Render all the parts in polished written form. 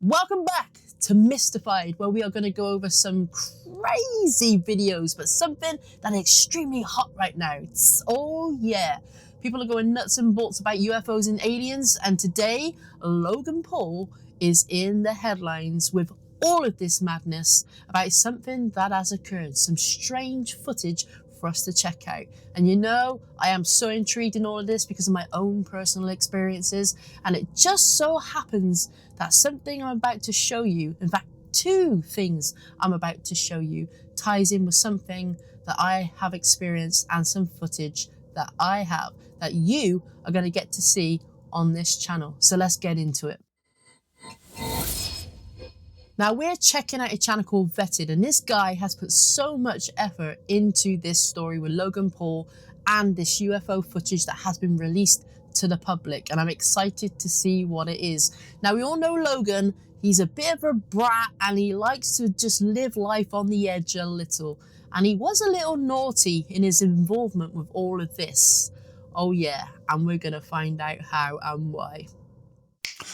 Welcome back to Mystified, where we are going to go over some crazy videos, but something that is extremely hot right now. Oh yeah, people are going nuts and bolts about UFOs and aliens, and today Logan Paul is in the headlines with all of this madness about something that has occurred, some strange footage for us to check out. And you know, I am so intrigued in all of this because of my own personal experiences, and it just so happens that something I'm about to show you, in fact two things I'm about to show you, ties in with something that I have experienced and some footage that I have that you are going to get to see on this channel. So let's get into it. Now we're checking out a channel called Vetted, and this guy has put so much effort into this story with Logan Paul and this UFO footage that has been released to the public, and I'm excited to see what it is. Now we all know Logan, he's a bit of a brat and he likes to just live life on the edge a little, and he was a little naughty in his involvement with all of this. Oh yeah, and we're gonna find out how and why.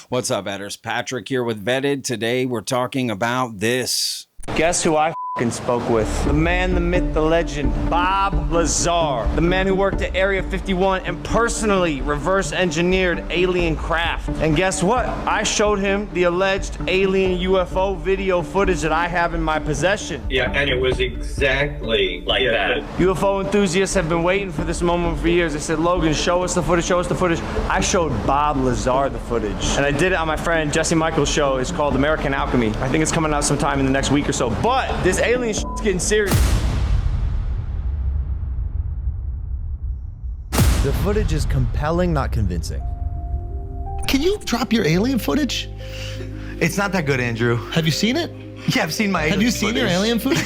What's up, Vetters? Patrick here with Vetted. Today we're talking about this. Guess who I spoke with? The man, the myth, the legend, Bob Lazar. The man who worked at Area 51 and personally reverse engineered alien craft. And guess what? I showed him the alleged alien UFO video footage that I have in my possession. Yeah, and it was exactly like that. UFO enthusiasts have been waiting for this moment for years. They said, Logan, show us the footage, show us the footage. I showed Bob Lazar the footage. And I did it on my friend Jesse Michael's show. It's called American Alchemy. I think it's coming out sometime in the next week or so. But this alien shit's getting serious. The footage is compelling, not convincing. Can you drop your alien footage? It's not that good, Andrew. Have you seen it? Yeah, I've seen my alien Have you seen your alien footage?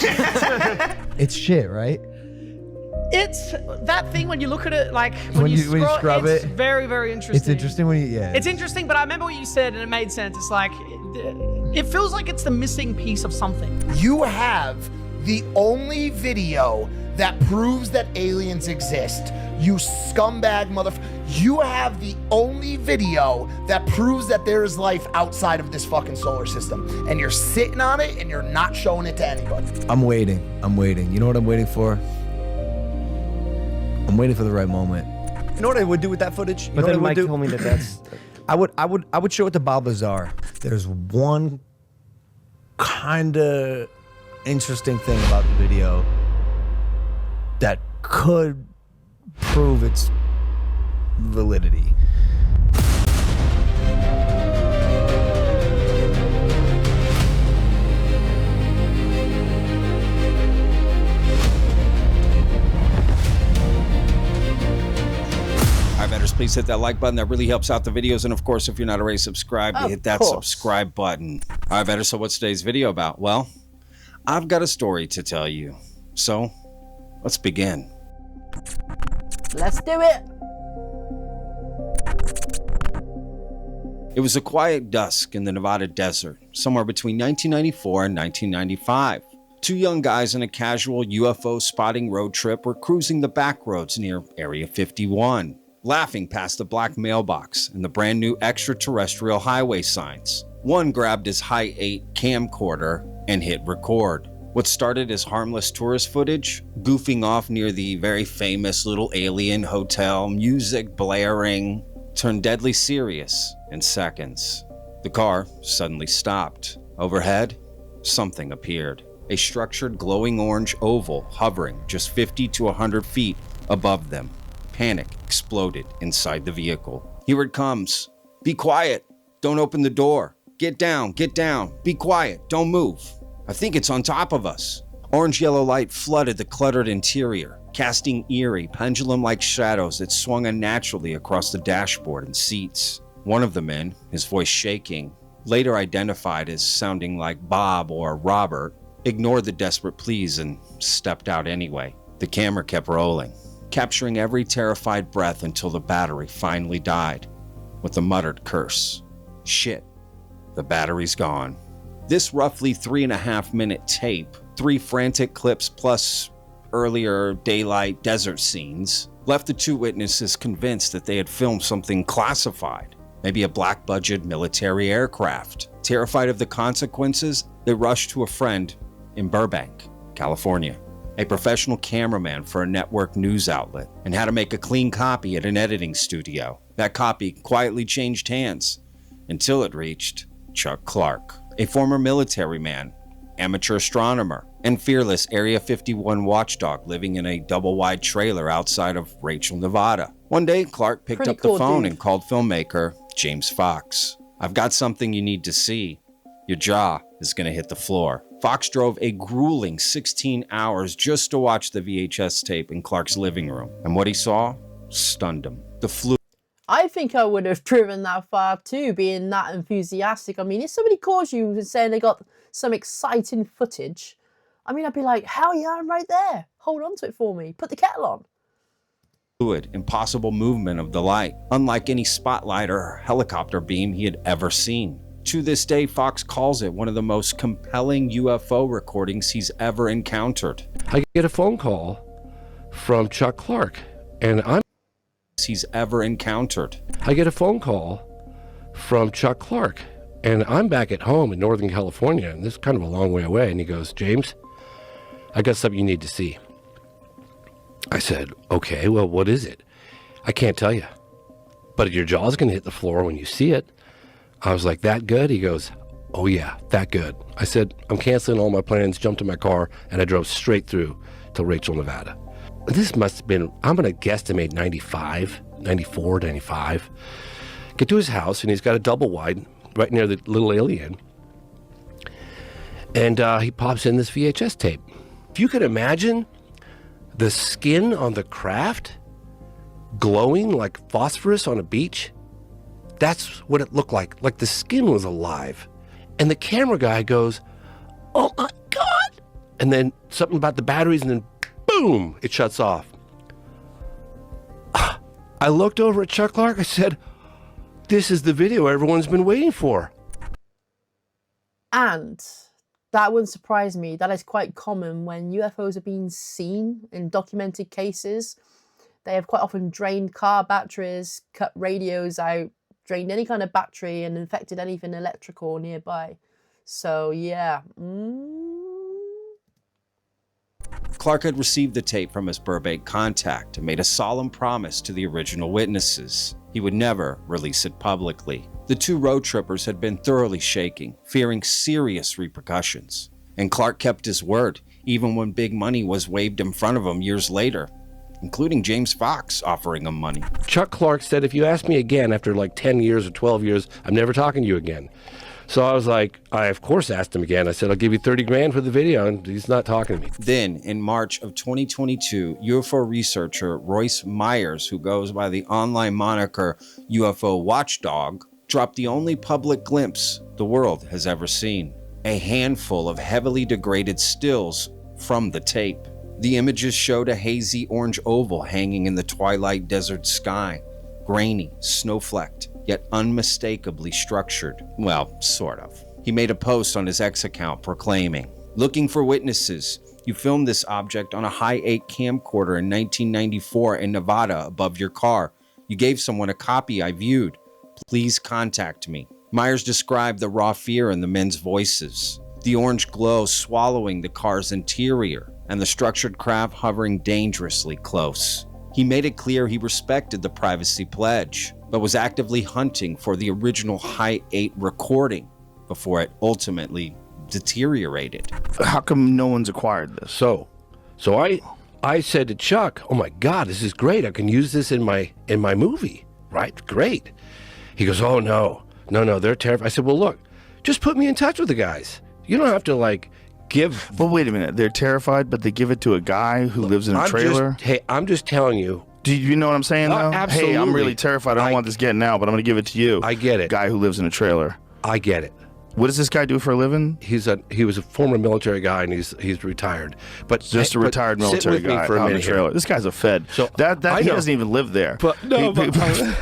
It's shit, right? It's that thing when you look at it, like when you scrub it's it. very, very interesting. It's interesting when you, yeah. It's interesting, but I remember what you said and it made sense. It's like, it feels like it's the missing piece of something. You have the only video that proves that aliens exist. You scumbag motherfucker. You have the only video that proves that there is life outside of this fucking solar system. And you're sitting on it and you're not showing it to anybody. I'm waiting. You know what I'm waiting for? I'm waiting for the right moment. You know what I would do with that footage? You But know then what I Mike would do? told me that that's... I would show it to Bob Lazar. There's one kind of interesting thing about the video that could prove its validity. Please hit that like button. That really helps out the videos. And of course, if you're not already subscribed, you hit that subscribe button. All right, Vetters, so what's today's video about? Well, I've got a story to tell you. So let's begin. Let's do it. It was a quiet dusk in the Nevada desert, somewhere between 1994 and 1995. Two young guys on a casual UFO spotting road trip were cruising the back roads near Area 51. Laughing past the black mailbox and the brand new extraterrestrial highway signs. One grabbed his Hi 8 camcorder and hit record. What started as harmless tourist footage, goofing off near the very famous little alien hotel, music blaring, turned deadly serious in seconds. The car suddenly stopped. Overhead, something appeared. A structured glowing orange oval hovering just 50 to 100 feet above them. Panic exploded inside the vehicle. Here it comes. Be quiet. Don't open the door. Get down. Be quiet. Don't move. I think it's on top of us. Orange-yellow light flooded the cluttered interior, casting eerie, pendulum-like shadows that swung unnaturally across the dashboard and seats. One of the men, his voice shaking, later identified as sounding like Bob or Robert, ignored the desperate pleas and stepped out anyway. The camera kept rolling, capturing every terrified breath until the battery finally died with a muttered curse. Shit, the battery's gone. This roughly 3.5-minute tape, 3 frantic clips plus earlier daylight desert scenes, left the two witnesses convinced that they had filmed something classified. Maybe a black-budget military aircraft. Terrified of the consequences, they rushed to a friend in Burbank, California, a professional cameraman for a network news outlet, and had to make a clean copy at an editing studio. That copy quietly changed hands until it reached Chuck Clarke, a former military man, amateur astronomer, and fearless Area 51 watchdog living in a double-wide trailer outside of Rachel, Nevada. One day, Clarke picked up the phone and called filmmaker James Fox. "I've got something you need to see. Your jaw is going to hit the floor." Fox drove a grueling 16 hours just to watch the VHS tape in Clarke's living room. And what he saw stunned him. The fluid. I think I would have driven that far too, being that enthusiastic. I mean, if somebody calls you and saying they got some exciting footage, I mean, I'd be like, hell yeah, I'm right there. Hold on to it for me. Put the kettle on. Fluid, impossible movement of the light, unlike any spotlight or helicopter beam he had ever seen. To this day, Fox calls it one of the most compelling UFO recordings he's ever encountered. I get a phone call from Chuck Clarke, and he's ever encountered. I get a phone call from Chuck Clarke, and I'm back at home in Northern California, and this is kind of a long way away, and he goes, "James, I got something you need to see." I said, "Okay, well, what is it?" "I can't tell you, but your jaw's going to hit the floor when you see it." I was like, "That good?" He goes, "Oh yeah, that good." I said, "I'm canceling all my plans," jumped in my car, and I drove straight through to Rachel, Nevada. This must have been, I'm going to guesstimate 95, 94, 95. Get to his house, and he's got a double wide right near the little alien. And he pops in this VHS tape. If you could imagine the skin on the craft glowing like phosphorus on a beach, that's what it looked like the skin was alive. And the camera guy goes, "Oh my God." And then something about the batteries, and then boom, it shuts off. I looked over at Chuck Clarke. I said, "This is the video everyone's been waiting for." And that wouldn't surprise me. That is quite common when UFOs are being seen in documented cases. They have quite often drained car batteries, cut radios out, drained any kind of battery, and infected anything electrical nearby. So yeah. Clarke had received the tape from his Burbank contact and made a solemn promise to the original witnesses. He would never release it publicly. The two road trippers had been thoroughly shaking, fearing serious repercussions. And Clarke kept his word, even when big money was waved in front of him years later, including James Fox offering him money. Chuck Clarke said, "If you ask me again after like 10 years or 12 years, I'm never talking to you again." So I was like, I of course asked him again. I said, "I'll give you 30 grand for the video," and he's not talking to me. Then, in March of 2022, UFO researcher Royce Myers, who goes by the online moniker UFO Watchdog, dropped the only public glimpse the world has ever seen. A handful of heavily degraded stills from the tape. The images showed a hazy orange oval hanging in the twilight desert sky, grainy, snow-flecked, yet unmistakably structured. Well, sort of. He made a post on his X account proclaiming, "Looking for witnesses. You filmed this object on a high-8 camcorder in 1994 in Nevada above your car. You gave someone a copy I viewed. Please contact me." Myers described the raw fear in the men's voices, the orange glow swallowing the car's interior, and the structured craft hovering dangerously close. He made it clear he respected the privacy pledge, but was actively hunting for the original high-8 recording before it ultimately deteriorated. How come no one's acquired this? So I said to Chuck, "Oh my God, this is great. I can use this in my movie." Right? Great. He goes, "Oh no, they're terrified." I said, "Well, look, just put me in touch with the guys. You don't have to give." But wait a minute, they're terrified, but they give it to a guy who lives in a trailer? I'm just telling you. Do you know what I'm saying, though? Absolutely. Hey, I'm really terrified. I don't want this getting out, but I'm going to give it to you. I get it. Guy who lives in a trailer. I get it. What does this guy do for a living? He was a former military guy, and he's retired. But just a retired military guy out in a trailer. This guy's a Fed. So that he doesn't even live there.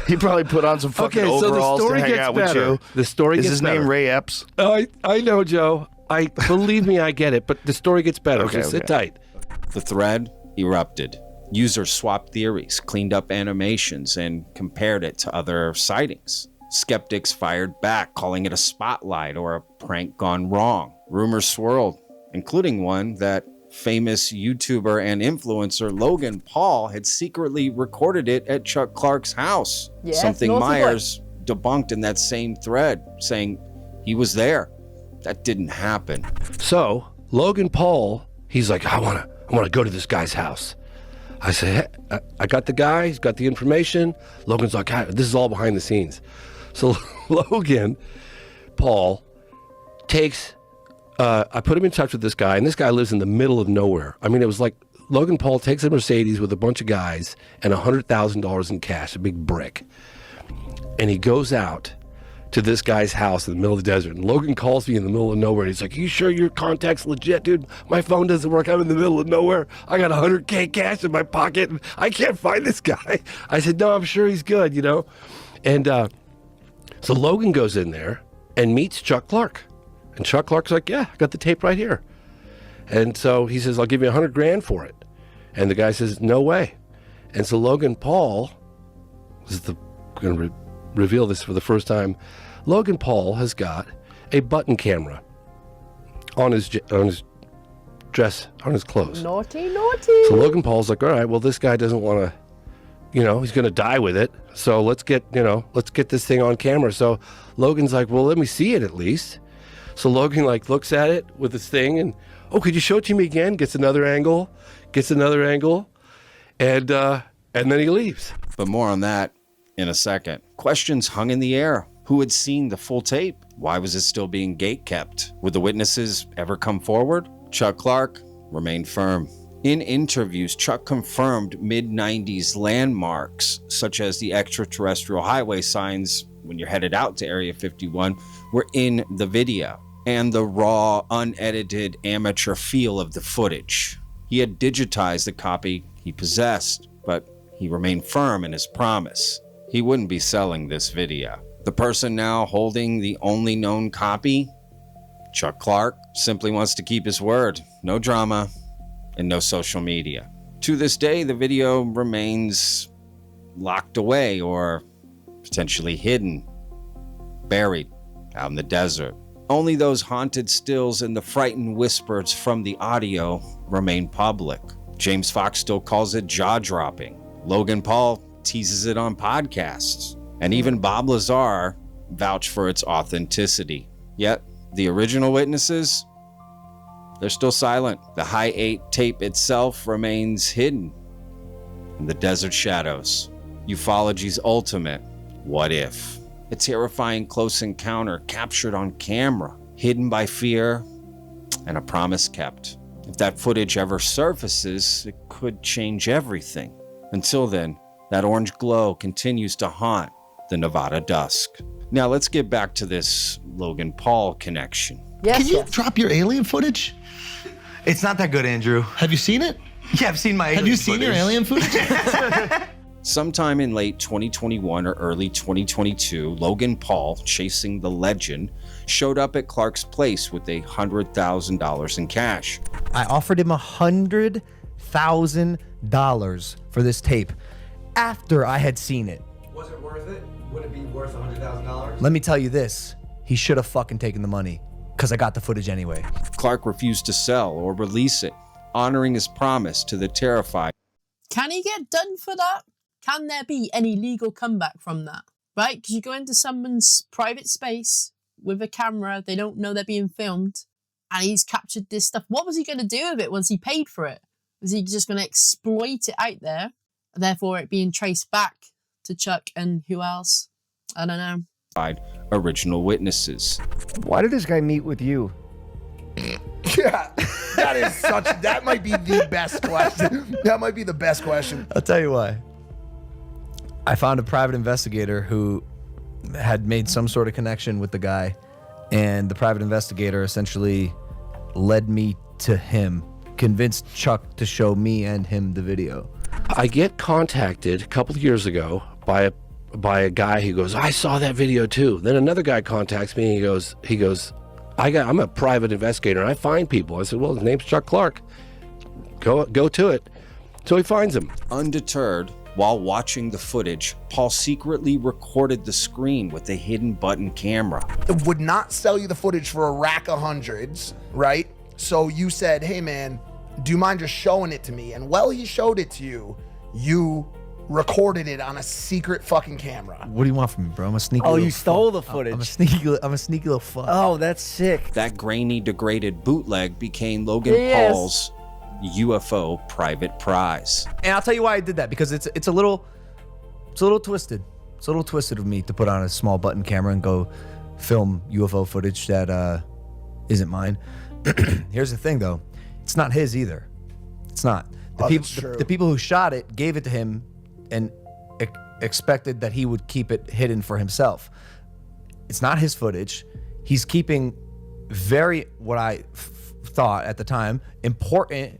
He probably put on some fucking overalls to hang out with you. The story gets better. Is his name Ray Epps? I know, Joe. Believe me, I get it. But the story gets better. Okay, Sit tight. The thread erupted. Users swapped theories, cleaned up animations, and compared it to other sightings. Skeptics fired back, calling it a spotlight or a prank gone wrong. Rumors swirled, including one that famous YouTuber and influencer Logan Paul had secretly recorded it at Chuck Clarke's house. Yeah, something Myers debunked in that same thread, saying he was there. That didn't happen. So Logan Paul, he's like, I want to go to this guy's house. I said, hey, I got the guy, he's got the information. Logan's like, this is all behind the scenes. So Logan Paul takes, I put him in touch with this guy, and this guy lives in the middle of nowhere. I mean, it was like Logan Paul takes a Mercedes with a bunch of guys and $100,000 in cash, a big brick. And he goes out to this guy's house in the middle of the desert. And Logan calls me in the middle of nowhere. And he's like, you sure your contact's legit, dude? My phone doesn't work. I'm in the middle of nowhere. I got $100K cash in my pocket, and I can't find this guy. I said, no, I'm sure he's good, you know? And so Logan goes in there and meets Chuck Clarke. And Chuck Clarke's like, yeah, I got the tape right here. And so he says, I'll give you $100,000 for it. And the guy says, no way. And so Logan Paul, going to reveal this for the first time, Logan Paul has got a button camera on his dress, on his clothes. Naughty, naughty. So Logan Paul's like, all right, well, this guy doesn't want to, you know, he's going to die with it. So let's get this thing on camera. So Logan's like, well, let me see it at least. So Logan looks at it with this thing and, oh, could you show it to me again? Gets another angle, and then he leaves. But more on that in a second. Questions hung in the air. Who had seen the full tape? Why was it still being gate-kept? Would the witnesses ever come forward? Chuck Clarke remained firm. In interviews, Chuck confirmed mid-90s landmarks, such as the extraterrestrial highway signs when you're headed out to Area 51, were in the video, and the raw, unedited, amateur feel of the footage. He had digitized the copy he possessed, but he remained firm in his promise. He wouldn't be selling this video. The person now holding the only known copy, Chuck Clarke, simply wants to keep his word. No drama and no social media. To this day, the video remains locked away or potentially hidden, buried out in the desert. Only those haunted stills and the frightened whispers from the audio remain public. James Fox still calls it jaw-dropping. Logan Paul teases it on podcasts. And even Bob Lazar vouched for its authenticity. Yet, the original witnesses, they're still silent. The High 8 tape itself remains hidden in the desert shadows. Ufology's ultimate what if. A terrifying close encounter captured on camera, hidden by fear and a promise kept. If that footage ever surfaces, it could change everything. Until then, that orange glow continues to haunt the Nevada dusk. Now let's get back to this Logan Paul connection. Yes, Can you drop your alien footage? It's not that good, Andrew. Have you seen it? Yeah, I've seen my alien Have you seen your alien footage? Sometime in late 2021 or early 2022, Logan Paul, chasing the legend, showed up at Clarke's place with $100,000 in cash. I offered him $100,000 for this tape after I had seen it. Was it worth it? Would it be worth $100,000? Let me tell you this, he should have fucking taken the money, because I got the footage anyway. Clarke refused to sell or release it, honoring his promise to the terrified. Can he get done for that? Can there be any legal comeback from that? Right? Because you go into someone's private space with a camera, they don't know they're being filmed, and he's captured this stuff. What was he going to do with it once he paid for it? Was he just going to exploit it out there, therefore it being traced back to Chuck and who else? I don't know. Original witnesses. Why did this guy meet with you? Yeah, that might be the best question. That might be the best question. I'll tell you why. I found a private investigator who had made some sort of connection with the guy, and the private investigator essentially led me to him, convinced Chuck to show me and him the video. I get contacted a couple of years ago by a guy who goes, I saw that video too. Then another guy contacts me and he goes, I'm a private investigator and I find people. I said, well, his name's Chuck Clarke. Go to it. So he finds him. Undeterred, While watching the footage, Paul secretly recorded the screen with a hidden button camera. It would not sell you the footage for a rack of hundreds, right? So you said, hey man, do you mind just showing it to me? And while he showed it to you, you recorded it on a secret fucking camera. What do you want from me, bro? I'm a sneaky. Oh, little you stole the fuck. footage. I'm a sneaky little fuck. Oh, that's sick. That grainy, degraded bootleg became Logan Paul's UFO private prize. And I'll tell you why I did that, because it's a little twisted. It's a little twisted of me to put on a small button camera and go film UFO footage that isn't mine. Here's the thing, though. It's not his either. It's not. The people who shot it gave it to him and expected that he would keep it hidden for himself. It's not his footage. He's keeping what I thought at the time, important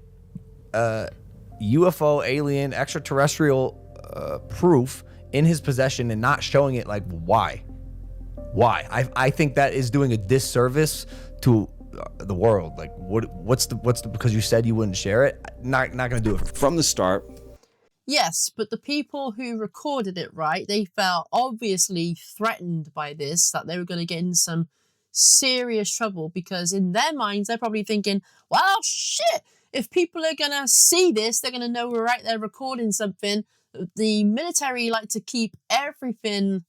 UFO, alien, extraterrestrial proof in his possession and not showing it. Like, why? I think that is doing a disservice to the world. Like, what's the because you said you wouldn't share it? Not gonna do it from the start. Yes, but the people who recorded it, right, they felt obviously threatened by this, that they were going to get in some serious trouble, because in their minds they're probably thinking, well, shit, if people are going to see this, they're going to know we're right there recording something. The military like to keep everything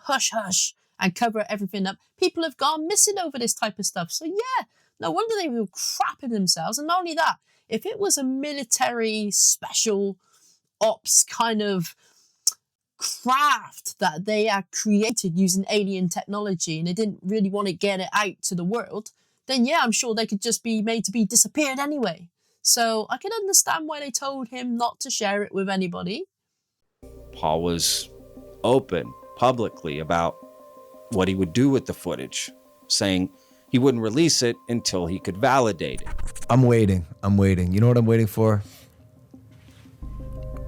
hush-hush and cover everything up. People have gone missing over this type of stuff. So yeah, no wonder they were crapping themselves. And not only that, if it was a military special ops kind of craft that they had created using alien technology and they didn't really want to get it out to the world, then yeah, I'm sure they could just be made to be disappeared anyway. So I can understand why they told him not to share it with anybody. Paul was open publicly about what he would do with the footage, saying he wouldn't release it until he could validate it. I'm waiting. You know what I'm waiting for?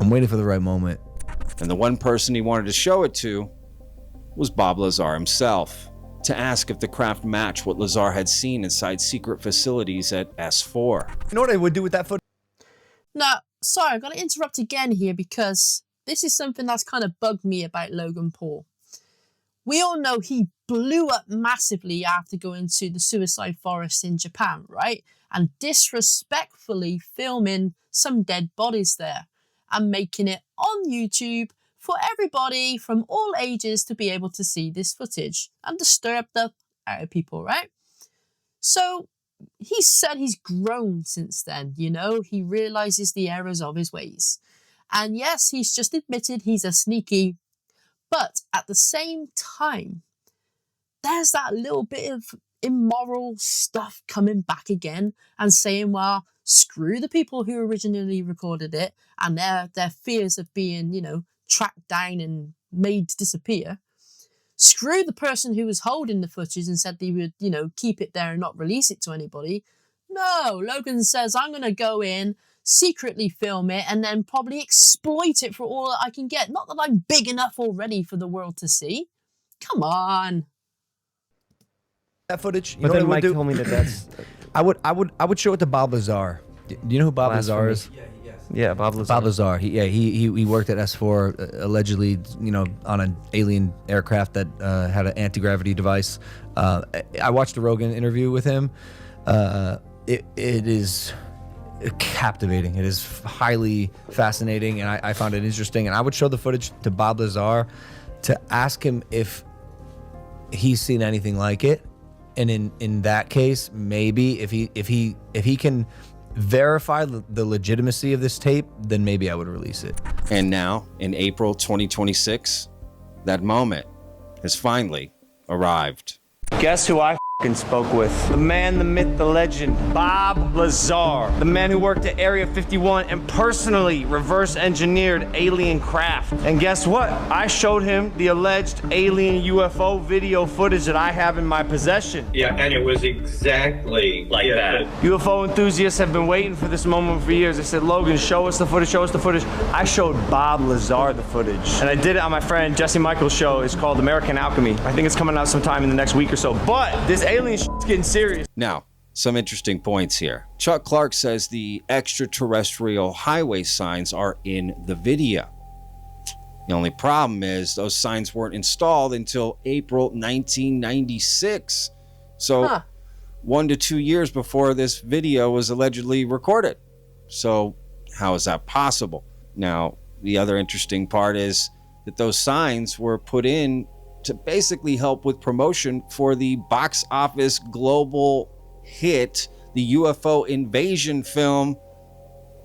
I'm waiting for the right moment. And the one person he wanted to show it to was Bob Lazar himself, to ask if the craft matched what Lazar had seen inside secret facilities at S4. You know what I would do with that footage? Now, sorry, I've got to interrupt again here, because this is something that's kind of bugged me about Logan Paul. We all know he blew up massively after going to the suicide forest in Japan, right? And disrespectfully filming some dead bodies there and making it on YouTube for everybody from all ages to be able to see this footage and disturb the out of people, right? So he said he's grown since then, you know? He realizes the errors of his ways. And yes, he's just admitted he's a sneaky, but at the same time, there's that little bit of immoral stuff coming back again and saying, well, screw the people who originally recorded it and their fears of being, you know, tracked down and made to disappear. Screw the person who was holding the footage and said they would, you know, keep it there and not release it to anybody. No, Logan says, I'm going to go in, secretly film it, and then probably exploit it for all that I can get. Not that I'm big enough already for the world to see. Come on. That footage. But then Mike told me that that's... I would show it to Bob Lazar. Do you know who Bob Lazar is? Yeah, Bob Lazar. Bob Lazar. He worked at S4, allegedly, you know, on an alien aircraft that had an anti-gravity device. I watched a Rogan interview with him. It is captivating. It is highly fascinating, and I found it interesting. And I would show the footage to Bob Lazar to ask him if he's seen anything like it. And in that case, maybe if he can verify the legitimacy of this tape, then maybe I would release it. And now, in April 2026, that moment has finally arrived. Guess who I spoke with? The man, the myth, the legend, Bob Lazar. The man who worked at Area 51 and personally reverse engineered alien craft. And guess what? I showed him the alleged alien UFO video footage that I have in my possession. Yeah, and it was exactly like that. UFO enthusiasts have been waiting for this moment for years. They said, Logan, show us the footage, show us the footage. I showed Bob Lazar the footage. And I did it on my friend Jesse Michael's show. It's called American Alchemy. I think it's coming out sometime in the next week or so. But this alien shit's getting serious. Now, some interesting points here. Chuck Clarke says the extraterrestrial highway signs are in the video. The only problem is those signs weren't installed until April 1996. So 1 to 2 years before this video was allegedly recorded. So how is that possible? Now, the other interesting part is that those signs were put in to basically help with promotion for the box office global hit, the UFO invasion film,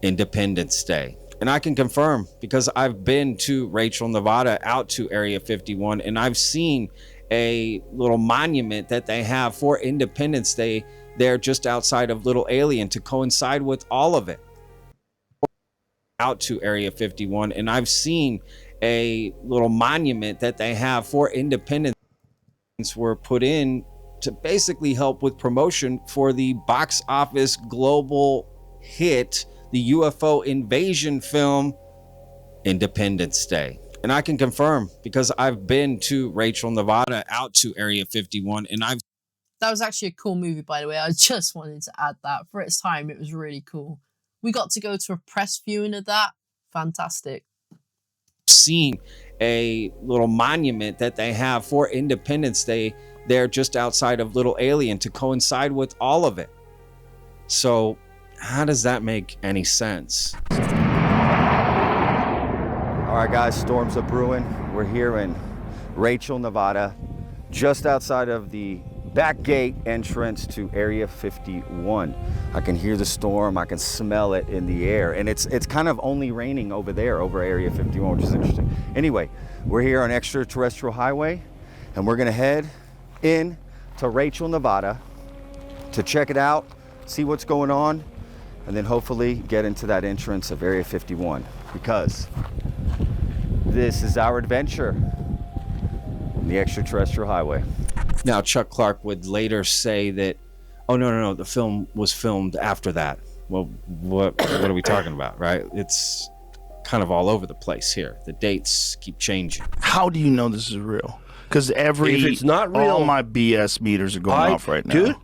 Independence Day. And I can confirm, because I've been to Rachel, Nevada, out to Area 51, and I've seen a little monument that they have for Independence Day there just outside of Little Alien to coincide with all of it. Out to Area 51, and I've seen a little monument that they have for Independence were put in to basically help with promotion for the box office global hit, the UFO invasion film, Independence Day. And I can confirm, because I've been to Rachel, Nevada, out to Area 51, and That was actually a cool movie, by the way. I just wanted to add that. For its time, it was really cool. We got to go to a press viewing of that. Fantastic. Seen a little monument that they have for Independence Day there just outside of Little Alien to coincide with all of it. So how does that make any sense? All right, guys, storms are brewing. We're here in Rachel, Nevada, just outside of the back gate entrance to Area 51. I can hear the storm, I can smell it in the air, and it's kind of only raining over there, over Area 51, which is interesting. Anyway, we're here on Extraterrestrial Highway, and we're gonna head in to Rachel, Nevada to check it out, see what's going on, and then hopefully get into that entrance of Area 51, because this is our adventure on the Extraterrestrial Highway. Now, Chuck Clarke would later say that, oh, no, the film was filmed after that. Well, what are we talking about, right? It's kind of all over the place here. The dates keep changing. How do you know this is real? Because if it's not real, all my BS meters are going off right now. Dude,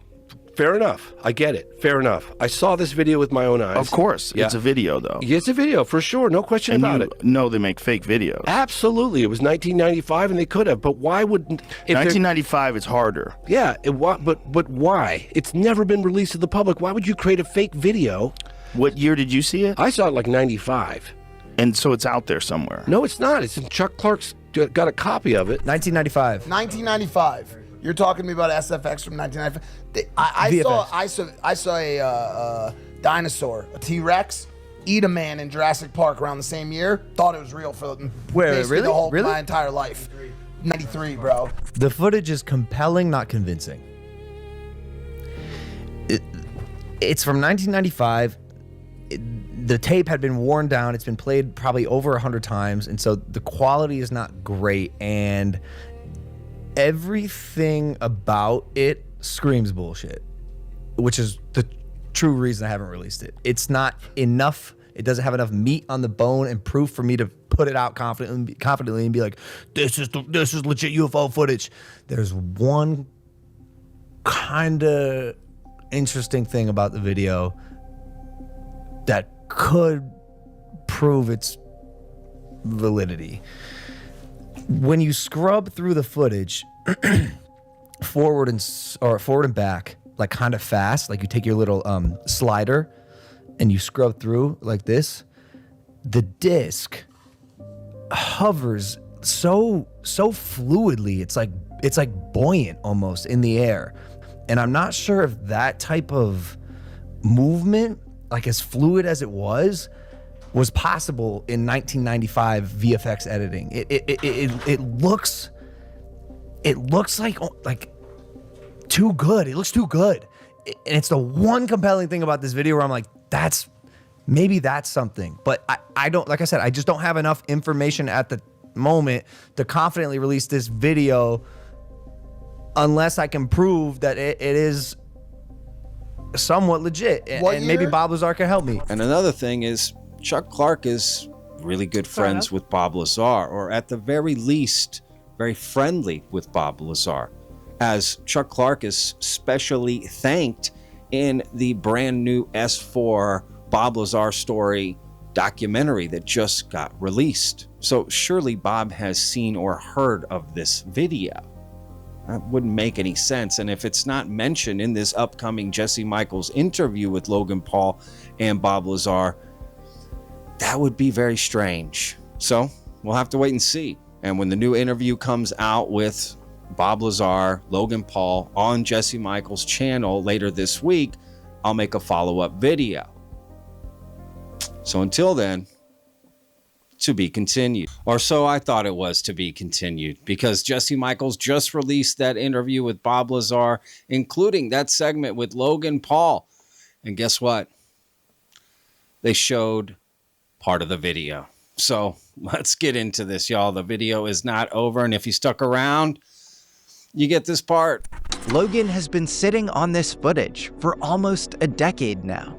fair enough. I get it. Fair enough. I saw this video with my own eyes. Of course. Yeah. It's a video, though. It's a video, for sure. No question about it. No, they make fake videos. Absolutely. It was 1995, and they could have. But why would... 1995 is harder. Yeah, but why? It's never been released to the public. Why would you create a fake video? What year did you see it? I saw it like 95. And so it's out there somewhere? No, it's not. It's in Chuck Clarke's... got a copy of it. 1995. 1995. You're talking to me about SFX from 1995. I saw a dinosaur, a T-Rex, eat a man in Jurassic Park around the same year. Thought it was real for basically my entire life. 93, bro. The footage is compelling, not convincing. It's from 1995. The tape had been worn down. It's been played probably over 100 times, and so the quality is not great, and everything about it screams bullshit, which is the true reason I haven't released it. It's not enough. It doesn't have enough meat on the bone and proof for me to put it out confidently and be like, this is legit UFO footage. There's one kind of interesting thing about the video that could prove its validity. When you scrub through the footage, forward and back, like kind of fast, like you take your little slider and you scrub through like this, the disc hovers so fluidly. It's like buoyant almost in the air. And I'm not sure if that type of movement, like as fluid as it was possible in 1995 VFX editing. It looks like too good. It looks too good. And it's the one compelling thing about this video where I'm like, maybe that's something. But I don't, like I said, I just don't have enough information at the moment to confidently release this video unless I can prove that it is somewhat legit. And maybe Bob Lazar can help me. And another thing is, Chuck Clarke is really good friends with Bob Lazar, or at the very least, very friendly with Bob Lazar, as Chuck Clarke is specially thanked in the brand new S4 Bob Lazar story documentary that just got released. So surely Bob has seen or heard of this video. That wouldn't make any sense. And if it's not mentioned in this upcoming Jesse Michaels interview with Logan Paul and Bob Lazar, that would be very strange. So we'll have to wait and see. And when the new interview comes out with Bob Lazar, Logan Paul on Jesse Michaels' channel later this week, I'll make a follow-up video. So until then, to be continued. Or so I thought it was, to be continued, because Jesse Michaels just released that interview with Bob Lazar, including that segment with Logan Paul. And guess what? They showed part of the video. So let's get into this, y'all. The video is not over, and if you stuck around, you get this part. Logan has been sitting on this footage for almost a decade now,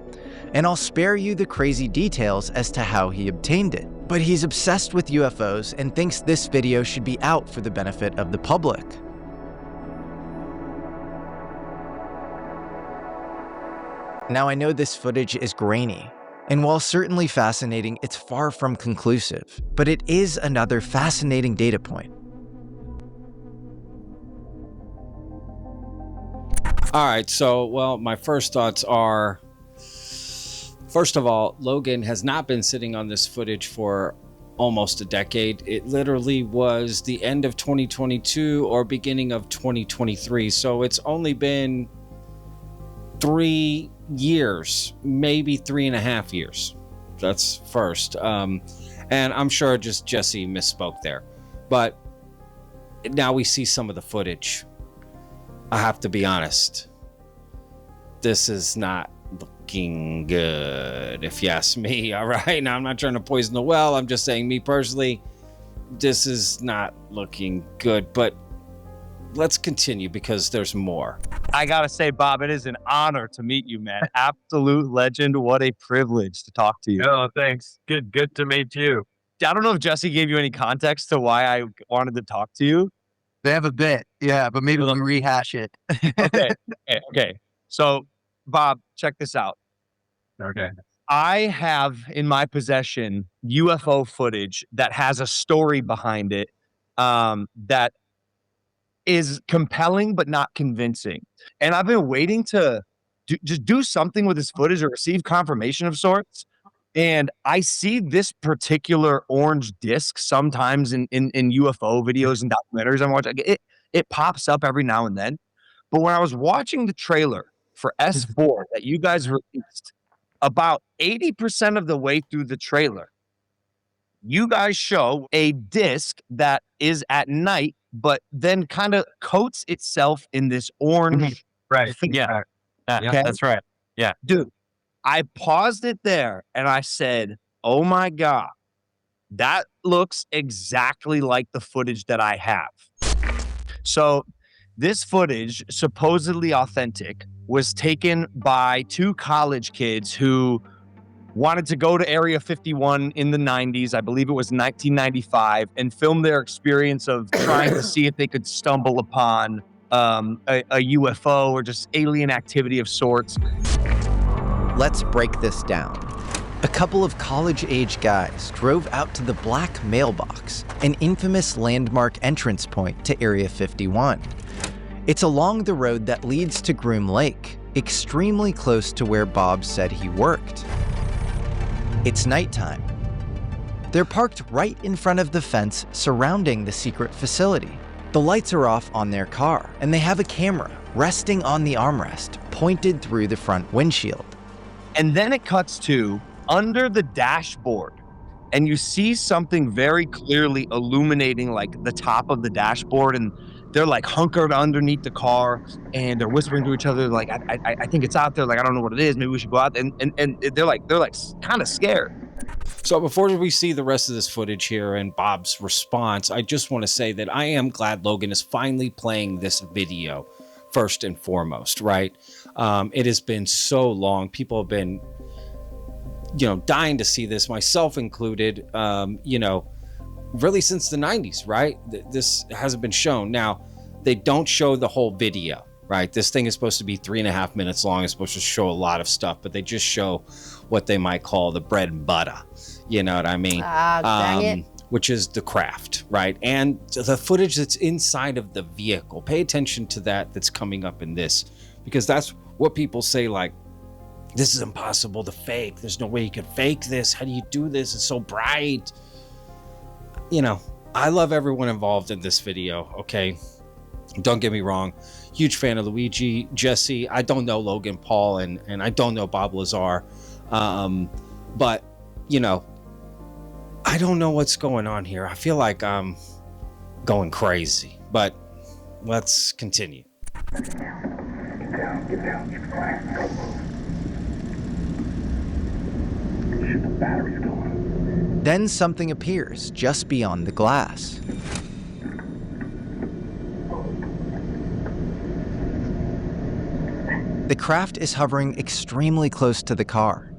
and I'll spare you the crazy details as to how he obtained it. But he's obsessed with UFOs and thinks this video should be out for the benefit of the public. Now, I know this footage is grainy, and while certainly fascinating, it's far from conclusive, but it is another fascinating data point. All right, so, well, my first thoughts are, first of all, Logan has not been sitting on this footage for almost a decade. It literally was the end of 2022 or beginning of 2023. So it's only been 3 years, maybe 3.5 years. That's first. And I'm sure just Jesse misspoke there. But now we see some of the footage. I have to be honest. This is not looking good, if you ask me. All right, now I'm not trying to poison the well. I'm just saying, me personally, this is not looking good. But let's continue because there's more. I gotta say, Bob, it is an honor to meet you, man. Absolute legend. What a privilege to talk to you. Oh, thanks. Good to meet you. I don't know if Jesse gave you any context to why I wanted to talk to you. They have a bit, yeah, but maybe let me rehash it. Okay. So, Bob, check this out. Okay. I have in my possession UFO footage that has a story behind it that is compelling but not convincing. And I've been waiting to just do something with this footage or receive confirmation of sorts. And I see this particular orange disc sometimes in UFO videos and documentaries I'm watching. It pops up every now and then. But when I was watching the trailer for S4 that you guys released, about 80% of the way through the trailer, you guys show a disc that is at night, but then kind of coats itself in this orange. Right. Thing. Yeah. Okay? That's right. Yeah. Dude, I paused it there and I said, oh my God, that looks exactly like the footage that I have. So this footage, supposedly authentic, was taken by 2 college kids who wanted to go to Area 51 in the 90s. I believe it was 1995, and film their experience of trying to see if they could stumble upon a UFO or just alien activity of sorts. Let's break this down. A couple of college-age guys drove out to the Black Mailbox, an infamous landmark entrance point to Area 51. It's along the road that leads to Groom Lake, extremely close to where Bob said he worked. It's nighttime. They're parked right in front of the fence surrounding the secret facility. The lights are off on their car, and they have a camera resting on the armrest, pointed through the front windshield. And then it cuts to under the dashboard, and you see something very clearly illuminating like the top of the dashboard, and they're like hunkered underneath the car and they're whispering to each other like, I think it's out there, like I don't know what it is, maybe we should go out. And they're like kind of scared. So before we see the rest of this footage here and Bob's response, I just want to say that I am glad Logan is finally playing this video first and foremost, right? It has been so long. People have been, dying to see this, myself included, really since the 90s, right? This hasn't been shown. Now, they don't show the whole video, right? This thing is supposed to be 3.5 minutes long. It's supposed to show a lot of stuff, but they just show what they might call the bread and butter. You know what I mean? Dang it. which is the craft, right? And the footage that's inside of the vehicle. Pay attention to that that's coming up in this, because that's what people say, like, this is impossible to fake. There's no way you could fake this. How do you do this? It's so bright. You know, I love everyone involved in this video, okay? Don't get me wrong. Huge fan of Luigi, Jesse. I don't know Logan Paul, and I don't know Bob Lazar. But, you know, I don't know what's going on here. I feel like I'm going crazy, but let's continue. Get down, get quiet. Shoot, the battery's going. Then something appears just beyond the glass. The craft is hovering extremely close to the car.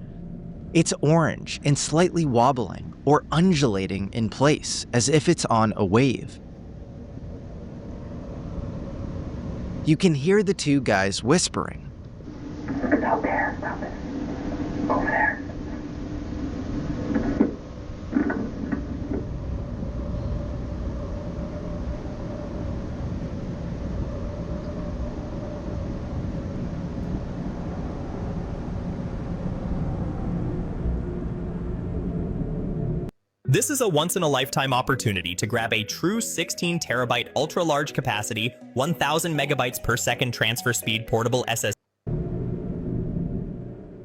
It's orange and slightly wobbling or undulating in place as if it's on a wave. You can hear the two guys whispering. Look out there, stop it. Over there. This is a once-in-a-lifetime opportunity to grab a true 16 terabyte ultra-large capacity, 1000 megabytes per second transfer speed portable SSD.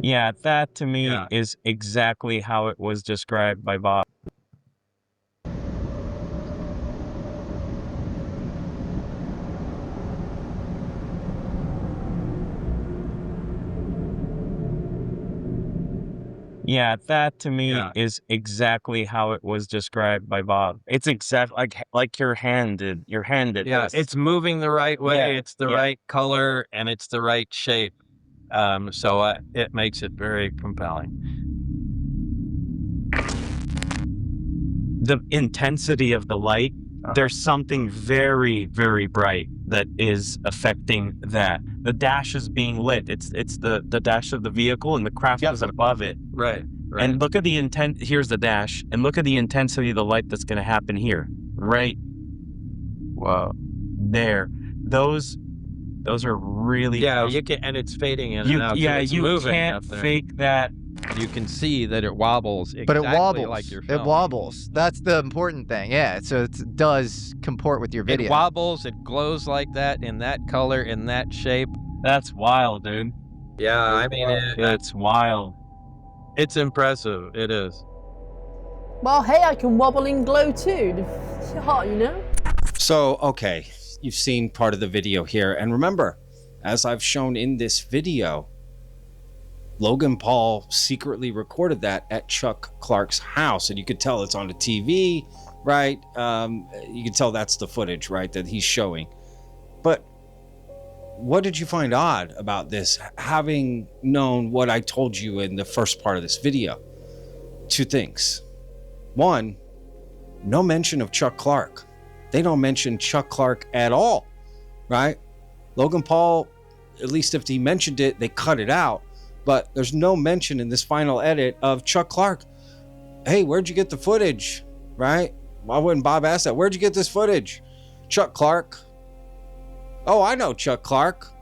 Yeah, that to me is exactly how it was described by Bob. Yeah, that to me is exactly how it was described by Bob. It's exactly like you're handed. Yeah, it's moving the right way. It's the right color and it's the right shape. So it makes it very compelling. The intensity of the light, there's something very, very bright that is affecting that. The dash is being lit. It's the dash of the vehicle, and the craft is above it. Right. And look at the intent. Here's the dash, and look at the intensity of the light that's going to happen here. Right. Whoa. There. Those are really. Yeah, you can, and it's fading in and out. Yeah, it's you moving can't fake that. You can see that it wobbles. But it exactly wobbles. like your It film. wobbles. That's the important thing. Yeah, so it does comport with your video. It wobbles. It glows like that, in that color, in that shape. That's wild, dude. Yeah, I mean, it's wild. It's impressive. It is. Well, hey, I can wobble and glow too. It's hot, you know? So, okay, you've seen part of the video here. And remember, as I've shown in this video, Logan Paul secretly recorded that at Chuck Clarke's house. And you could tell it's on the TV, right? You can tell that's the footage, right, that he's showing. But what did you find odd about this, having known what I told you in the first part of this video? Two things. One, no mention of Chuck Clarke. They don't mention Chuck Clarke at all, right? Logan Paul, at least if he mentioned it, they cut it out. But there's no mention in this final edit of Chuck Clarke. Hey, where'd you get the footage, right? Why wouldn't Bob ask that? Where'd you get this footage? Chuck Clarke. Oh, I know Chuck Clarke.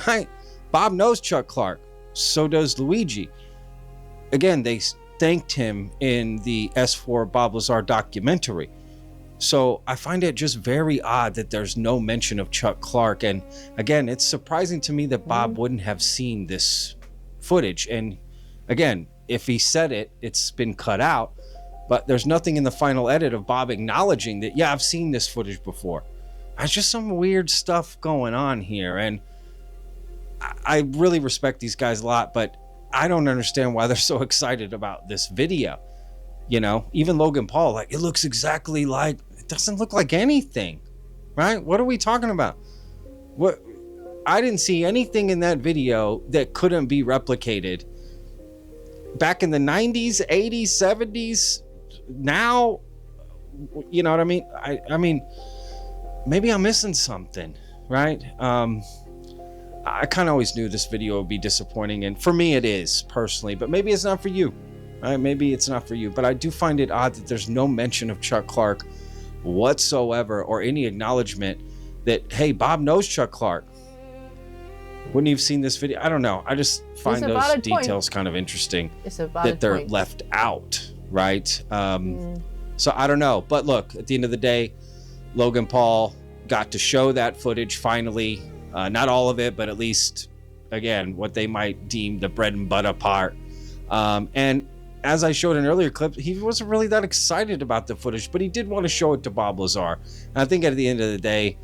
Right? Bob knows Chuck Clarke. So does Luigi. Again, they thanked him in the S4 Bob Lazar documentary. So I find it just very odd that there's no mention of Chuck Clarke. And again, it's surprising to me that Bob wouldn't have seen this footage. And again, if he said it, it's been cut out. But there's nothing in the final edit of Bob acknowledging that, yeah, I've seen this footage before. There's just some weird stuff going on here. And I really respect these guys a lot, but I don't understand why they're so excited about this video. You know, even Logan Paul, like, it looks exactly like, it doesn't look like anything, right? What are we talking about? What? I didn't see anything in that video that couldn't be replicated back in the 90s, 80s, 70s. Now, you know what I mean? I mean, maybe I'm missing something, right? I kind of always knew this video would be disappointing, and for me it is, personally, but maybe it's not for you. Maybe it's not for you, but I do find it odd that there's no mention of Chuck Clarke whatsoever, or any acknowledgement that, hey, Bob knows Chuck Clarke. Wouldn't you have seen this video? I don't know. I just find those details kind of interesting that they're left out, right? So I don't know. But look, at the end of the day, Logan Paul got to show that footage finally. Not all of it, but at least, again, what they might deem the bread and butter part. And as I showed in earlier clips, he wasn't really that excited about the footage, but he did want to show it to Bob Lazar. And I think at the end of the day,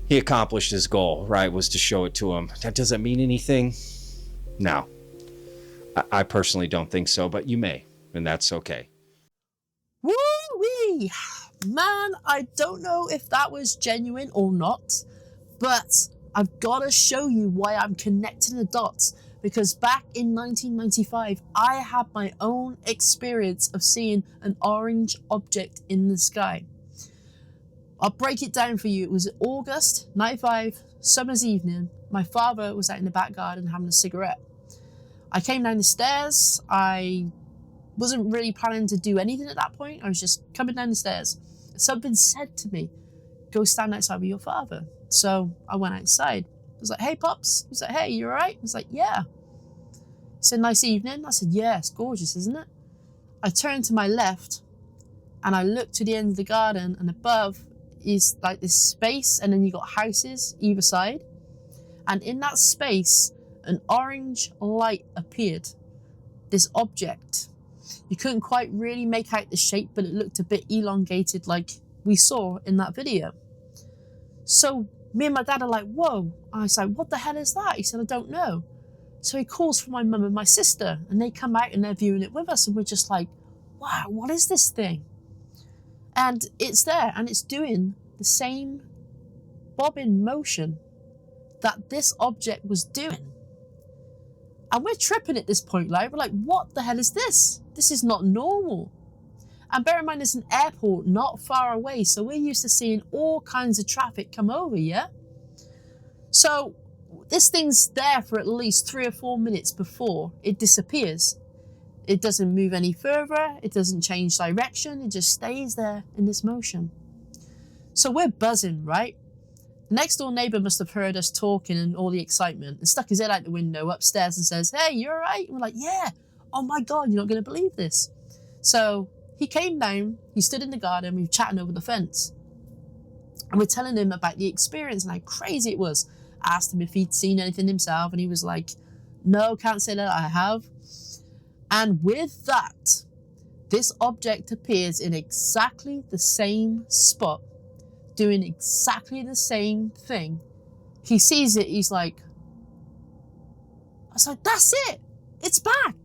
he accomplished his goal, right? Was to show it to him. That doesn't mean anything. No, I personally don't think so, but you may, and that's okay. Woo-wee! Man, I don't know if that was genuine or not, but I've got to show you why I'm connecting the dots. Because back in 1995, I had my own experience of seeing an orange object in the sky. I'll break it down for you. It was August 95, summer's evening. My father was out in the back garden having a cigarette. I came down the stairs. I wasn't really planning to do anything at that point. I was just coming down the stairs. Something said to me, go stand outside with your father. So I went outside. I was like, hey, Pops. He's like, hey, you all right? I was like, yeah. He said, nice evening. I said, yeah, it's gorgeous, isn't it? I turned to my left and I looked to the end of the garden, and above is like this space, and then you got houses either side. And in that space, an orange light appeared. This object. You couldn't quite really make out the shape, but it looked a bit elongated like we saw in that video. So me and my dad are like, whoa. I was like, what the hell is that? He said, I don't know. So he calls for my mum and my sister, and they come out and they're viewing it with us, and we're just like, wow, what is this thing? And it's there, and it's doing the same bobbing motion that this object was doing. And we're tripping at this point, like, we're like, what the hell is this? This is not normal. And bear in mind, there's an airport not far away, so we're used to seeing all kinds of traffic come over, yeah? So this thing's there for at least 3 or 4 minutes before it disappears. It doesn't move any further, it doesn't change direction, it just stays there in this motion. So we're buzzing, right? The next door neighbor must have heard us talking and all the excitement and stuck his head out the window upstairs and says, hey, you all right? And we're like, yeah. Oh my God, you're not going to believe this. So he came down, he stood in the garden, we were chatting over the fence. And we're telling him about the experience and how crazy it was. I asked him if he'd seen anything himself, and he was like, no, can't say that I have. And with that, this object appears in exactly the same spot, doing exactly the same thing. He sees it, he's like, I was like, that's it, it's back.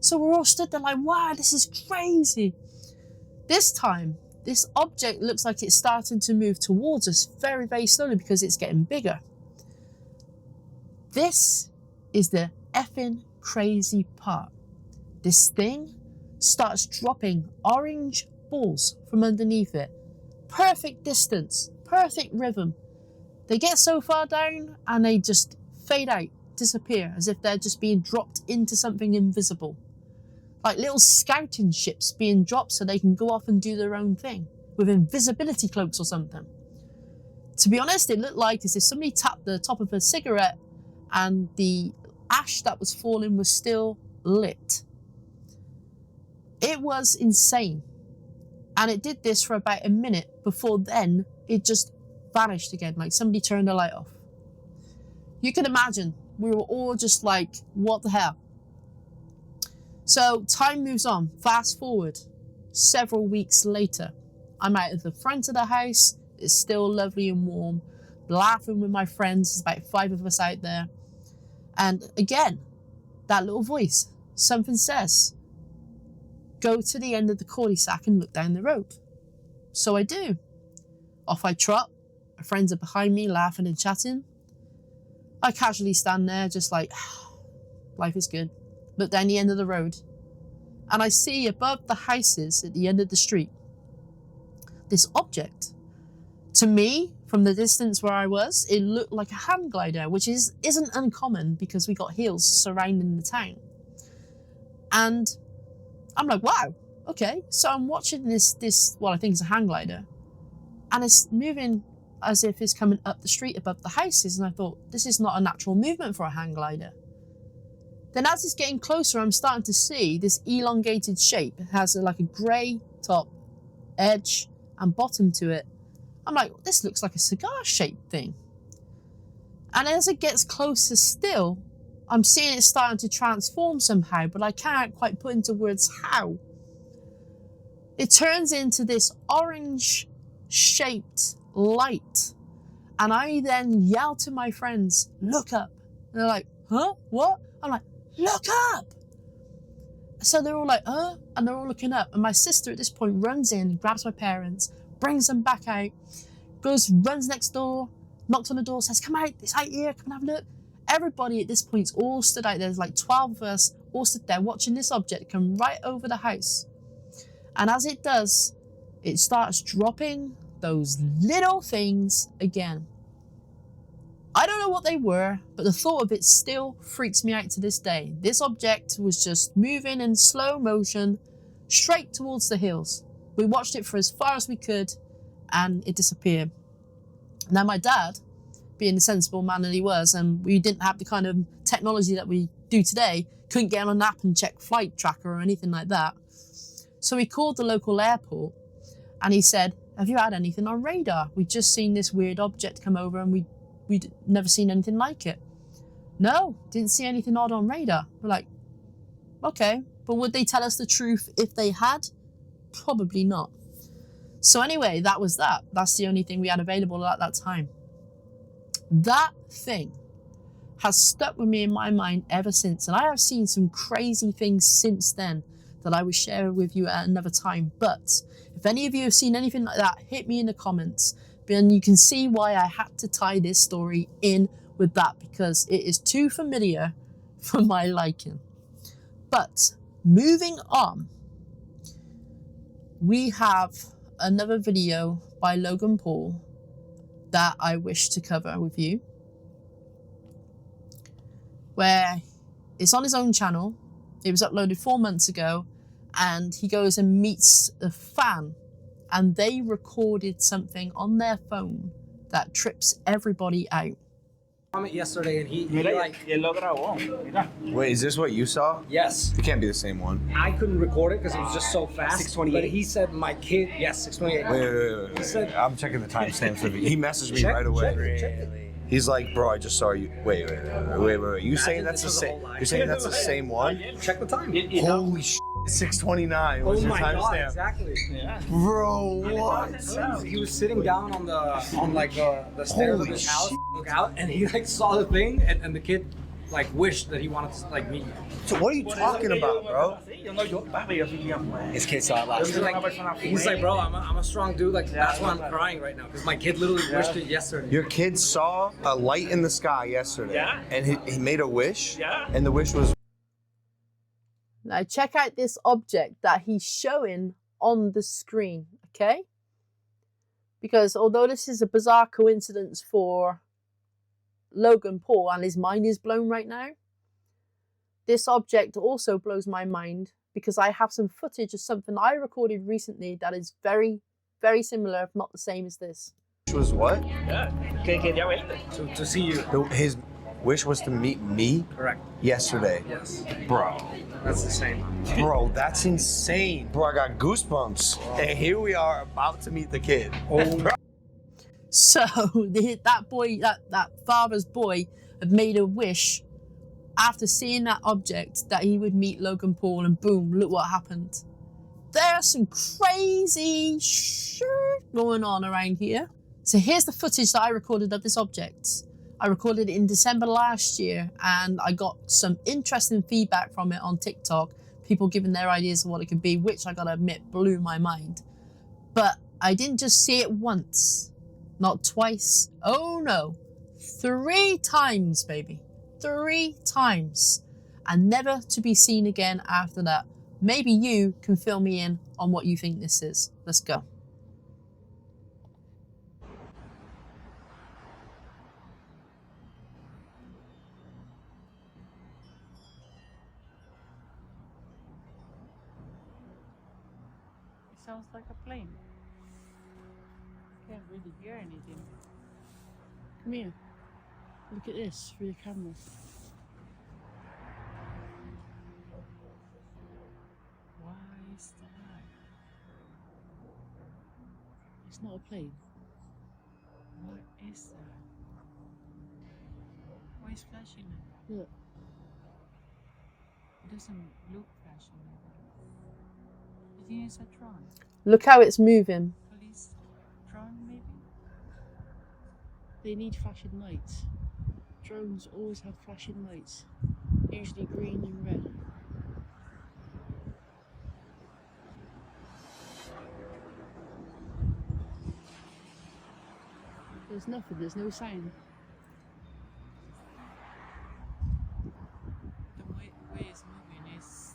So we're all stood there like, wow, this is crazy. This time, this object looks like it's starting to move towards us very, very slowly because it's getting bigger. This is the effing crazy part. This thing starts dropping orange balls from underneath it. Perfect distance, perfect rhythm. They get so far down and they just fade out, disappear, as if they're just being dropped into something invisible. Like little scouting ships being dropped so they can go off and do their own thing with invisibility cloaks or something. To be honest, it looked like as if somebody tapped the top of a cigarette and the ash that was falling was still lit. It was insane. And it did this for about a minute before then it just vanished again, like somebody turned the light off. You can imagine, we were all just like, what the hell? So time moves on, fast forward, several weeks later. I'm out at the front of the house, it's still lovely and warm, laughing with my friends, there's about 5 of us out there. And again, that little voice, something says, go to the end of the cul-de-sac and look down the road. So I do. Off I trot, my friends are behind me laughing and chatting. I casually stand there just like, life is good. Look down the end of the road, and I see above the houses at the end of the street this object. To me, from the distance where I was, it looked like a hang glider, which isn't uncommon because we got hills surrounding the town. And I'm like, wow, okay. So I'm watching this, well, I think it's a hang glider, and it's moving as if it's coming up the street above the houses. And I thought, this is not a natural movement for a hang glider. Then as it's getting closer, I'm starting to see this elongated shape. It has like a grey top, edge, and bottom to it. I'm like, this looks like a cigar-shaped thing. And as it gets closer still, I'm seeing it starting to transform somehow, but I can't quite put into words how. It turns into this orange-shaped light. And I then yell to my friends, look up. And they're like, huh? What? I'm like, look up! So they're all like, huh? And they're all looking up. And my sister at this point runs in, grabs my parents, brings them back out, runs next door, knocks on the door, says, come out, it's out here, come and have a look. Everybody at this point's all stood out. There's like 12 of us all stood there watching this object come right over the house. And as it does, it starts dropping those little things again. I don't know what they were, but the thought of it still freaks me out to this day. This object was just moving in slow motion straight towards the hills. We watched it for as far as we could, and it disappeared. Now my dad, being the sensible man that he was, and we didn't have the kind of technology that we do today, couldn't get on an app and check flight tracker or anything like that. So he called the local airport and he said, have you had anything on radar? We'd just seen this weird object come over and we'd never seen anything like it. No, didn't see anything odd on radar. We're like, okay, but would they tell us the truth if they had? Probably not. So anyway, that was that. That's the only thing we had available at that time. That thing has stuck with me in my mind ever since. And I have seen some crazy things since then that I will share with you at another time. But if any of you have seen anything like that, hit me in the comments. And you can see why I had to tie this story in with that, because it is too familiar for my liking. But moving on, we have another video by Logan Paul that I wish to cover with you, where it's on his own channel. It was uploaded 4 months ago, and he goes and meets a fan, and they recorded something on their phone that trips everybody out. Yesterday, and he like. Wait, is this what you saw? Yes. It can't be the same one. I couldn't record it because it was just so fast. 628. But he said my kid. Yes, 628. Wait. He said, I'm checking the timestamps of it. He messaged me right away. Check it. He's like, bro, I just saw you. Wait. You saying that's the same? You're saying that's the same one? Check the time. Holy shit. 6:29. Oh my god! Exactly. Yeah. Bro, what? He was sitting down on the stairs of his house, look out, and he like saw the thing, and the kid like wished that he wanted to like meet you. So what are you talking about, bro? His kid saw it last night. He's like, bro, I'm a strong dude. Like that's why I'm crying right now, because my kid literally wished it yesterday. Your kid saw a light in the sky yesterday. Yeah. And he made a wish. Yeah. And the wish was. Now check out this object that he's showing on the screen, okay? Because although this is a bizarre coincidence for Logan Paul and his mind is blown right now, this object also blows my mind because I have some footage of something I recorded recently that is very, very similar, if not the same as this. Which was what? Yeah. To see you. His wish was to meet me? Correct. Yesterday. Yes. Bro. That's the same. Bro, that's insane. Bro, I got goosebumps. And here we are about to meet the kid. Oh. So that father's boy had made a wish after seeing that object that he would meet Logan Paul, and boom, look what happened. There's some crazy shit going on around here. So here's the footage that I recorded of this object. I recorded it in December last year, and I got some interesting feedback from it on TikTok. People giving their ideas of what it could be, which I gotta admit blew my mind. But I didn't just see it once, not twice. Oh no, 3 times, baby. 3 times. And never to be seen again after that. Maybe you can fill me in on what you think this is. Let's go. sounds like a plane. Can't really hear anything. Come here. Look at this through the camera. Why is that? It's not a plane. What is that? Why is flashing like that? Look. It doesn't look flashing like that. You think it's a drone? Look how it's moving. Police drone, maybe? They need flashing lights. Drones always have flashing lights. Usually green and red. There's nothing, there's no sound. The way it's moving is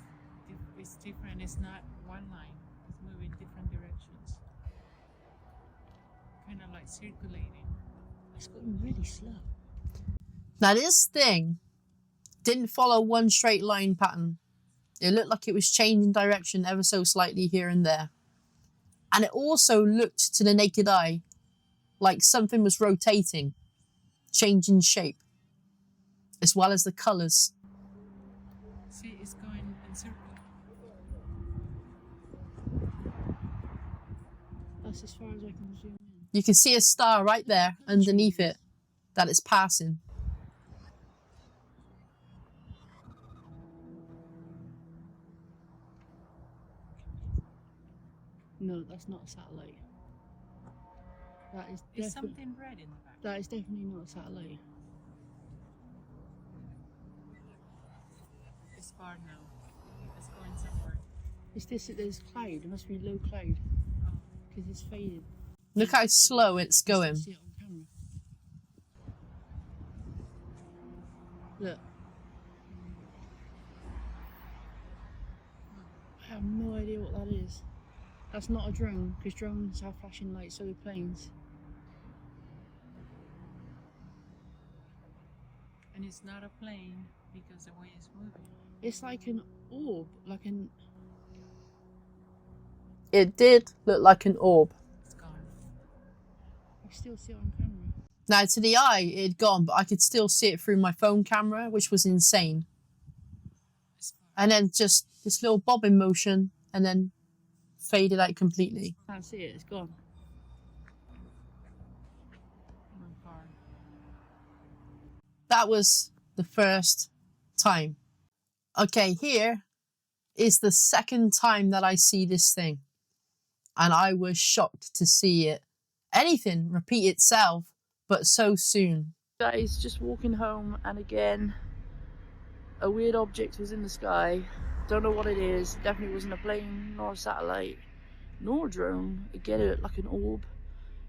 it's different. It's not one line. It's moving different directions. Kind of like circulating. It's going really slow. Now this thing didn't follow one straight line pattern. It looked like it was changing direction ever so slightly here and there. And it also looked to the naked eye like something was rotating, changing shape, as well as the colours. See, it's going in circle. That's as far as I can zoom in. You can see a star right there underneath it that it's passing. No, that's not a satellite. That is There's something red in the back. That is definitely not a satellite. It's far now. It's going somewhere. It's this, there's cloud. It must be low cloud. Because it's faded. Look how slow it's going. See it on camera. Look. I have no idea what that is. That's not a drone, because drones have flashing lights, so do planes. And it's not a plane because the way it's moving. It's like an orb, like an... It did look like an orb. It's gone. I still see it on camera. Now, to the eye, it had gone, but I could still see it through my phone camera, which was insane. And then just this little bobbing motion, and then faded out completely. Can't see it, it's gone. That was the first time. Okay, here is the second time that I see this thing. And I was shocked to see it. Anything repeat itself, but so soon. Guys, just walking home, and again, a weird object was in the sky. Don't know what it is. Definitely wasn't a plane, nor a satellite, nor a drone. Again, it looked like an orb.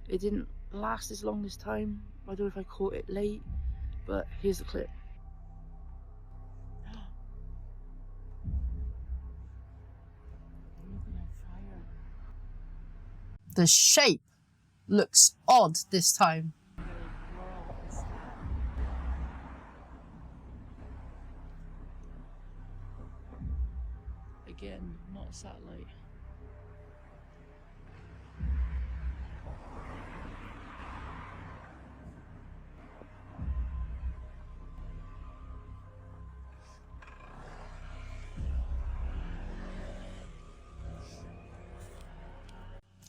It didn't last as long this time. I don't know if I caught it late, but here's the clip. The shape looks odd this time. Again, not a satellite.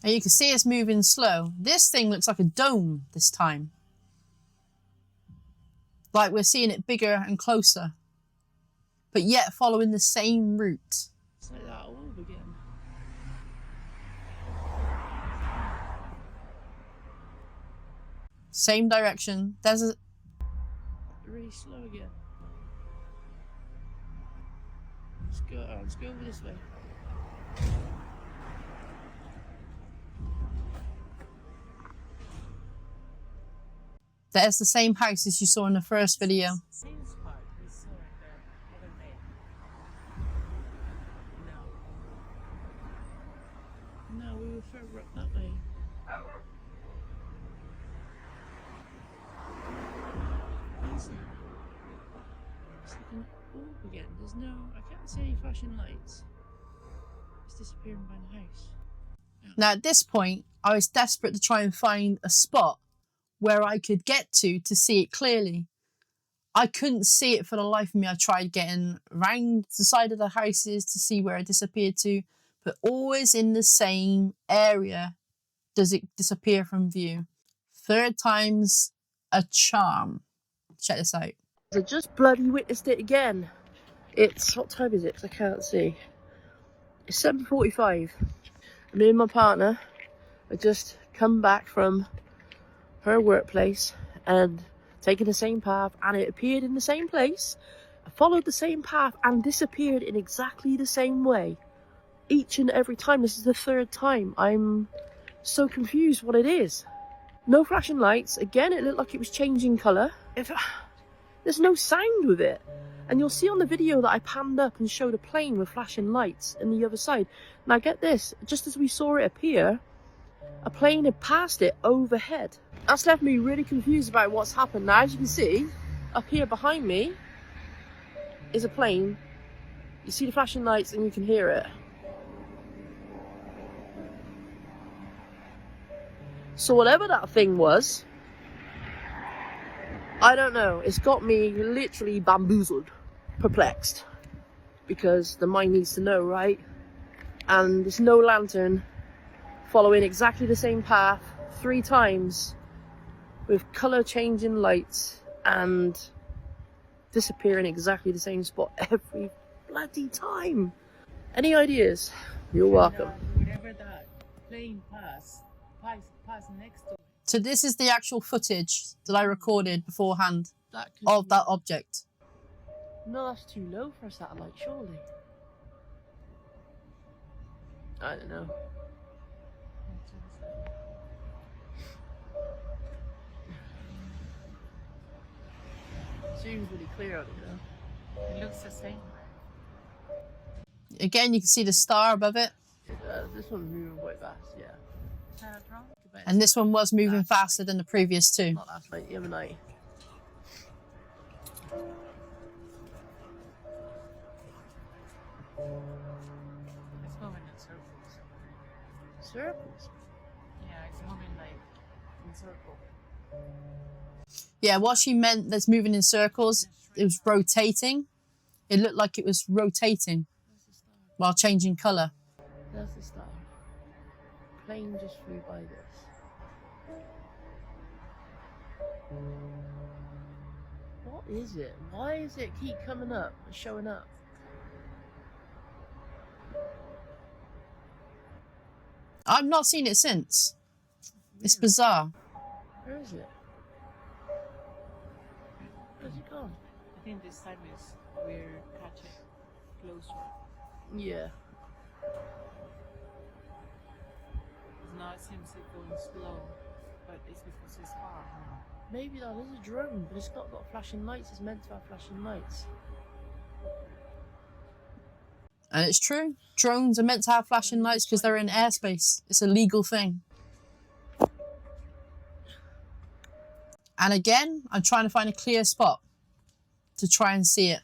And you can see it's moving slow. This thing looks like a dome this time. Like we're seeing it bigger and closer, but yet following the same route. It's like that orb again. Same direction. There's a... Really slow again. Let's go over this way. There's the same house as you saw in the first video. Same spot we saw it the other day. No, we were further up that way. It's like an orb again. There's no... I can't see any flashing lights. It's disappearing behind the house. Now at this point, I was desperate to try and find a spot where I could get to see it clearly. I couldn't see it for the life of me. I tried getting around the side of the houses to see where it disappeared to, but always in the same area does it disappear from view. Third time's a charm. Check this out. I just bloody witnessed it again. It's, what time is it? 'Cause I can't see. It's 7:45. Me and my partner had just come back from her workplace and taken the same path, and it appeared in the same place, followed the same path, and disappeared in exactly the same way. Each and every time. This is the third time. I'm so confused what it is. No flashing lights. Again, it looked like it was changing colour. There's no sound with it. And you'll see on the video that I panned up and showed a plane with flashing lights on the other side. Now get this, just as we saw it appear, a plane had passed it overhead. That's left me really confused about what's happened. Now as you can see, up here behind me is a plane. You see the flashing lights and you can hear it. So whatever that thing was, I don't know, it's got me literally bamboozled, perplexed, because the mind needs to know, right? And there's no lantern following exactly the same path 3 times with colour changing lights and disappearing exactly the same spot every bloody time. Any ideas? You're welcome. Whenever that plane pass next to it. So this is the actual footage that I recorded beforehand of that object. No, that's too low for a satellite, surely. I don't know. Seems really clear out here though. It looks the same. Again, you can see the star above it. This one's moving quite fast, yeah. And this one was moving faster than the previous two. Not last night, the other night. It's moving in circles. Circles? Yeah, it's moving like in circles. Yeah, what she meant that's moving in circles, it was rotating. It looked like it was rotating while changing colour. There's the star. Plane just flew by this. What is it? Why does it keep coming up and showing up? I've not seen it since. It's bizarre. Where is it? Where's it gone? I think this time is we're catching closer. Yeah. Now it seems it's going slow, but it's because it's far now. Maybe that is a drone, but it's not got flashing lights. It's meant to have flashing lights. And it's true. Drones are meant to have flashing lights because they're in airspace. It's a legal thing. And again, I'm trying to find a clear spot to try and see it.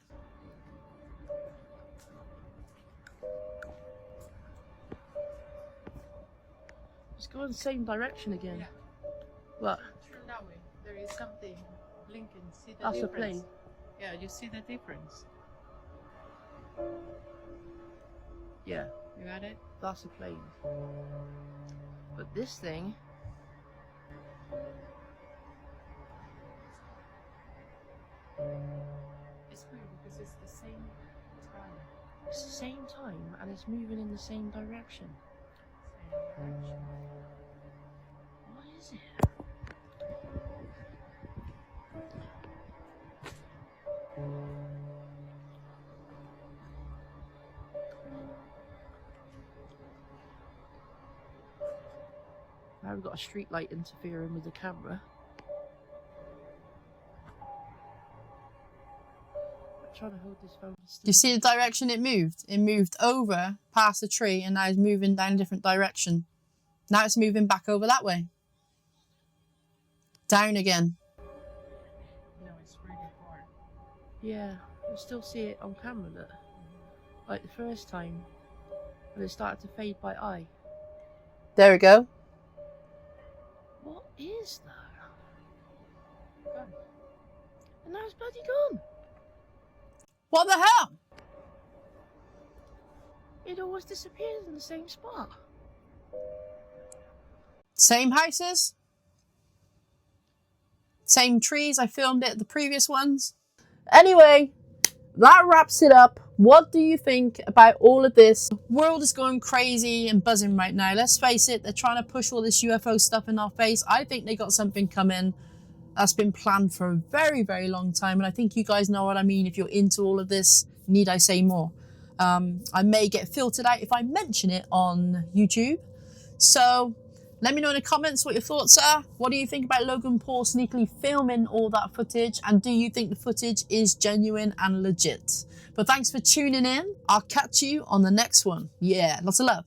It's going the same direction again. Yeah. What? Turn that way. There is something blinking. See the That's a difference? plane. Yeah, you see the difference. Yeah. You got it? That's a plane. But this thing... It's weird because it's the same time. It's the same time and it's moving in the same direction. Same direction. What is it? Now we've got a street light interfering with the camera. I'm trying to hold this phone still. You see the direction it moved? It moved over past the tree and now it's moving down a different direction. Now it's moving back over that way. Down again. No, it's really far. Yeah, you still see it on camera, look. Like the first time, when it started to fade by eye. There we go. What is that? And now it's bloody gone. What the hell? It always disappears in the same spot. Same houses? Same trees. I filmed it, the previous ones. Anyway, that wraps it up. What do you think about all of this? The world is going crazy and buzzing right now. Let's face it, they're trying to push all this UFO stuff in our face. I think they got something coming that's been planned for a very, very long time. And I think you guys know what I mean. If you're into all of this, need I say more? I may get filtered out if I mention it on YouTube. So let me know in the comments what your thoughts are. What do you think about Logan Paul sneakily filming all that footage? And do you think the footage is genuine and legit? But thanks for tuning in. I'll catch you on the next one. Yeah, lots of love.